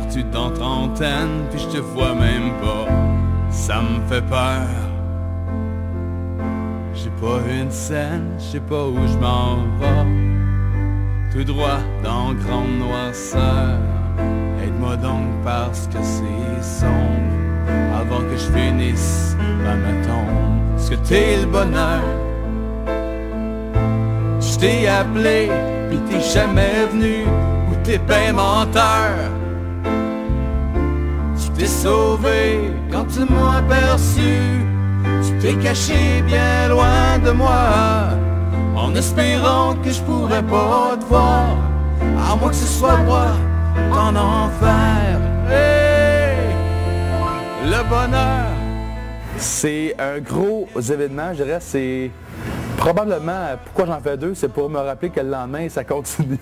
perdu dans trentaine, puis je te vois même pas, ça me fait peur. J'ai pas une scène, je sais pas où je m'en vais, tout droit dans grande noirceur. Aide-moi donc parce que c'est sombre, avant que je finisse ma tombe. Est-ce que t'es le bonheur? Je t'ai appelé, pis t'es jamais venu, ou t'es ben menteur. Tu t'es sauvé quand tu m'as aperçu, tu t'es caché bien loin de moi, en espérant que je pourrais pas te voir, à moins que ce soit moi en enfer. Hey! Le bonheur. C'est un gros événement, je dirais, c'est probablement, pourquoi j'en fais deux, c'est pour me rappeler que le lendemain, ça continue.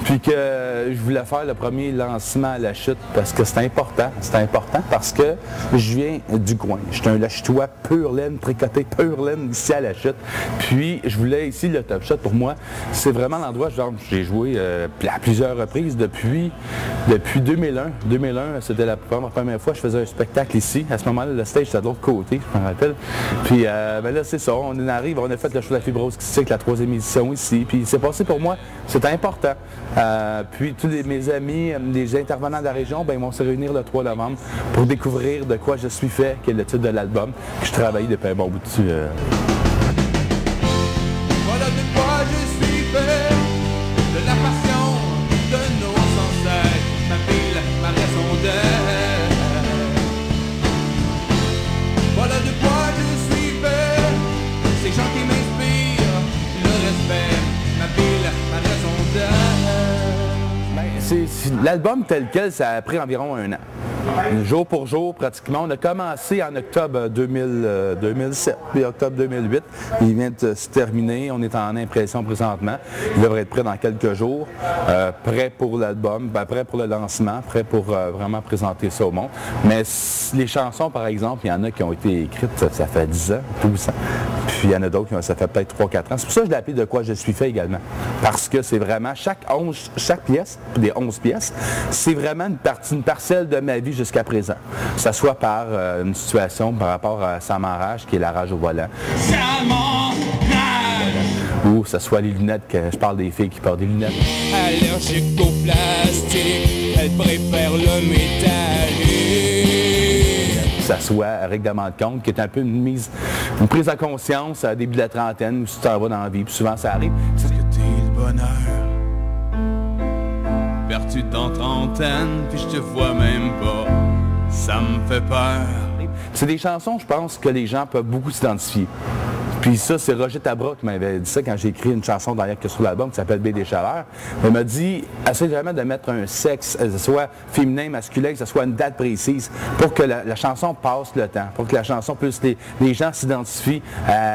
Puis que je voulais faire le premier lancement à la chute parce que c'est important. C'est important parce que je viens du coin. Je suis un lâche-toi pure laine, tricoté pure laine ici à la chute. Puis je voulais ici le Top Shot pour moi. C'est vraiment l'endroit, genre, j'ai joué à plusieurs reprises depuis 2001. 2001, c'était la première fois que je faisais un spectacle ici. À ce moment-là, le stage était de l'autre côté, je me rappelle. Puis ben là, c'est ça, on arrive, on a fait le show de la fibrose kystique, la 3e édition ici. Puis c'est passé pour moi, c'était important. Puis tous mes amis, les intervenants de la région, ben, ils vont se réunir le 3 novembre pour découvrir de quoi je suis fait, qui est le titre de l'album, que je travaille depuis un bon bout dessus. Voilà de quoi je suis fait, de la passion de nos ancêtres, ma ville, ma raison d'être. Voilà de quoi je suis fait, ces gens qui m'inspirent, le respect, ma ville, ma raison d'être. L'album tel quel, ça a pris environ un an. Jour pour jour, pratiquement. On a commencé en octobre 2007, puis octobre 2008. Il vient de se terminer. On est en impression présentement. Il devrait être prêt dans quelques jours. Prêt pour l'album, prêt pour le lancement, prêt pour vraiment présenter ça au monde. Mais les chansons, par exemple, il y en a qui ont été écrites, ça fait 10 ans, 12 ans. Puis il y en a d'autres, ça fait peut-être 3-4 ans. C'est pour ça que je l'ai appelé De quoi je suis fait également. Parce que c'est vraiment, chaque pièce, des 11 pièces, c'est vraiment une parcelle de ma vie jusqu'à présent. Que ce soit par une situation par rapport à sa marrage, qui est la rage au volant. Ou que ce soit les lunettes, que je parle des filles qui portent des lunettes. Allergique au plastique, elle préfère le métallique. Que ce soit Règlement de compte, qui est un peu une prise de conscience à début de la trentaine, où tu t'en vas dans la vie, puis souvent ça arrive. Est-ce que t'es le bonheur? Perdu dans trentaine, puis je te vois même pas, ça me fait peur. C'est des chansons, je pense, que les gens peuvent beaucoup s'identifier. Puis ça, c'est Roger Tabra qui m'avait dit ça quand j'ai écrit une chanson derrière que sur l'album qui s'appelle B des chaleurs. Il m'a dit, essaie vraiment de mettre un sexe, que ce soit féminin, masculin, que ce soit une date précise, pour que la chanson passe le temps, pour que la chanson puisse, les gens s'identifient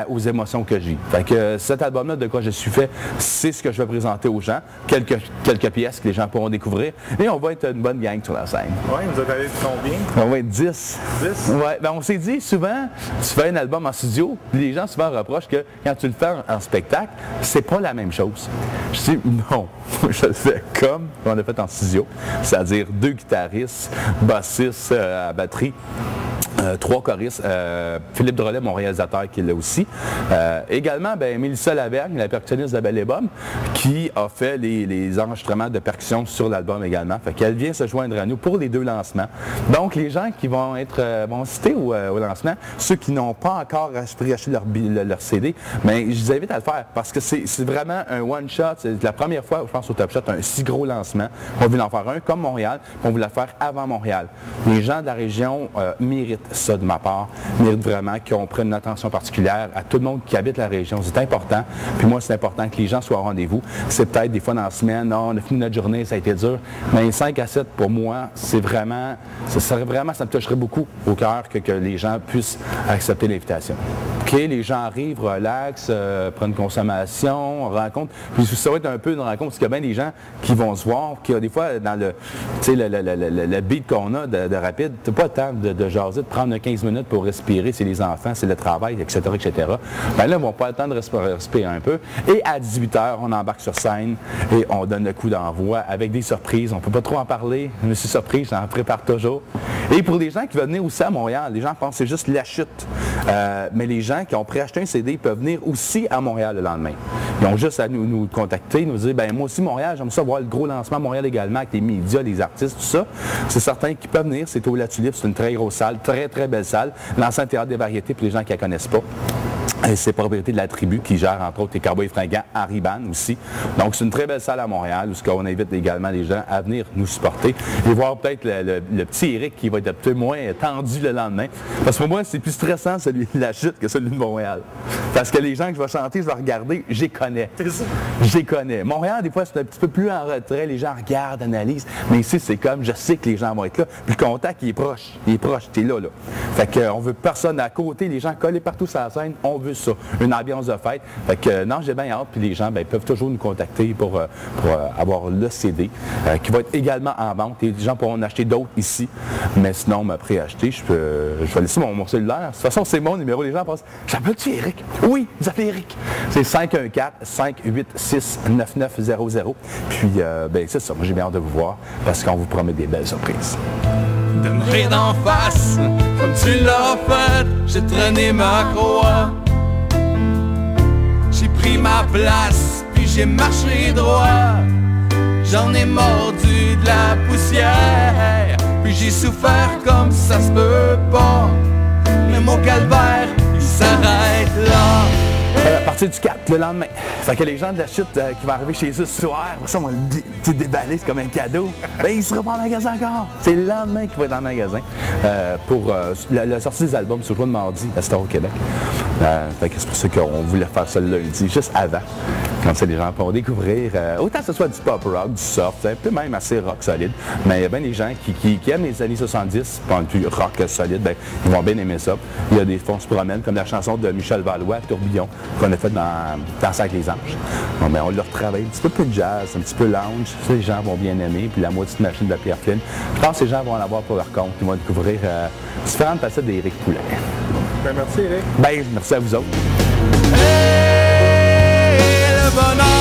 aux émotions que j'ai. Fait que cet album-là, De quoi je suis fait, c'est ce que je vais présenter aux gens. Quelques pièces que les gens pourront découvrir. Et on va être une bonne gang sur la scène. Oui, vous avez dit combien? On va être 10. 10? Ouais, ben on s'est dit, souvent, tu fais un album en studio, les gens souvent reproche que quand tu le fais en spectacle, c'est pas la même chose. Je dis non, je le fais comme on l'a fait en studio, c'est-à-dire 2 guitaristes, bassistes à batterie, 3 choristes, Philippe Drolet, mon réalisateur, qui est là aussi. Également, Mélissa Lavergne, la percussionniste de Belle et Bomme, qui a fait les enregistrements de percussion sur l'album également. Fait qu'elle vient se joindre à nous pour les 2 lancements. Donc, les gens qui vont vont citer au lancement, ceux qui n'ont pas encore acheté leur CD, mais je vous invite à le faire parce que c'est vraiment un one-shot. C'est la première fois, je pense, au Top Shot, un si gros lancement. On voulait en faire un comme Montréal, on voulait le faire avant Montréal. Les gens de la région méritent ça de ma part, méritent vraiment qu'on prenne une attention particulière à tout le monde qui habite la région. C'est important. Puis moi, c'est important que les gens soient au rendez-vous. C'est peut-être des fois dans la semaine, non, on a fini notre journée, ça a été dur. Mais 5 à 7, pour moi, c'est vraiment, ça me toucherait beaucoup au cœur que les gens puissent accepter l'invitation. OK, les gens arrivent, relaxent, prennent consommation, on rencontre. Puis ça va être un peu une rencontre, parce qu'il y a bien des gens qui vont se voir, qui des fois, dans le beat qu'on a de rapide, t'as pas le temps de jaser, de prendre 15 minutes pour respirer, c'est les enfants, c'est le travail, etc., etc. Ben là, ils vont pas le temps de respirer un peu. Et à 18h, on embarque sur scène et on donne le coup d'envoi avec des surprises. On ne peut pas trop en parler, mais c'est surprise, j'en prépare toujours. Et pour les gens qui veulent venir aussi à Montréal, les gens pensent que c'est juste la chute. Mais les gens qui ont préacheté un CD peuvent venir aussi à Montréal le lendemain. Ils ont juste à nous contacter, nous dire, ben moi aussi Montréal, j'aime ça voir le gros lancement à Montréal également avec les médias, les artistes, tout ça. C'est certain qu'ils peuvent venir, c'est au La Tulipe, c'est une très grosse salle, très très belle salle. L'ancien théâtre des variétés pour les gens qui ne la connaissent pas. C'est propriété de la tribu qui gère entre autres les Cowboys Fringants à Riban aussi. Donc c'est une très belle salle à Montréal où on invite également les gens à venir nous supporter et voir peut-être le petit Éric qui va être un peu moins tendu le lendemain. Parce que pour moi c'est plus stressant celui de la chute que celui de Montréal. Parce que les gens que je vais chanter, je vais regarder, je les connais. Je les connais. Montréal des fois c'est un petit peu plus en retrait, les gens regardent, analysent. Mais ici c'est comme, je sais que les gens vont être là. Puis le contact il est proche, t'es là. Fait qu'on veut personne à côté, les gens collés partout sur la scène, on veut ça, une ambiance de fête. Fait que non, j'ai bien hâte, puis les gens peuvent toujours nous contacter pour avoir le CD qui va être également en vente. Et les gens pourront en acheter d'autres ici, mais sinon, m'a préacheté, je vais laisser mon cellulaire. De toute façon, c'est mon numéro. Les gens pensent, j'appelle-tu Éric? Oui, vous appelez Éric. C'est 514-586-9900. Puis, c'est ça, moi j'ai bien hâte de vous voir parce qu'on vous promet des belles surprises. De me rire d'en face, comme tu l'as fait, j'ai traîné ma croix. J'ai pris ma place, puis j'ai marché droit. J'en ai mordu de la poussière, puis j'ai souffert comme ça se peut pas. Mais mon calvaire, il s'arrête là. À partir du 4, le lendemain. Fait que les gens de la chute qui vont arriver chez eux ce soir, ça, on va le déballer, c'est comme un cadeau. Ben, il ne sera pas en magasin encore. C'est le lendemain qu'il va être dans le magasin pour la sortie des albums, c'est le jour de mardi à Star au Québec. Fait que c'est pour ça qu'on voulait faire ça le lundi, juste avant. Comme ça, les gens pourront découvrir, autant que ce soit du pop rock, du soft, un peu même assez rock solide. Mais il y a bien des gens qui aiment les années 70, pas plus rock solide, ben, ils vont bien aimer ça. Il y a des fonds se promènent, comme la chanson de Michel Valois, Tourbillon, qu'on a fait dans Danser avec les anges. Bon, ben, on l'a retravaillé un petit peu plus de jazz, un petit peu lounge. Ça, les gens vont bien aimer. Puis la moitié de machine de Pierre Flynn. Je pense que les gens vont en avoir pour leur compte. Ils vont découvrir différentes facettes d'Éric Poulet. Ben, merci Éric. Ben, merci à vous autres. Hey, le bonheur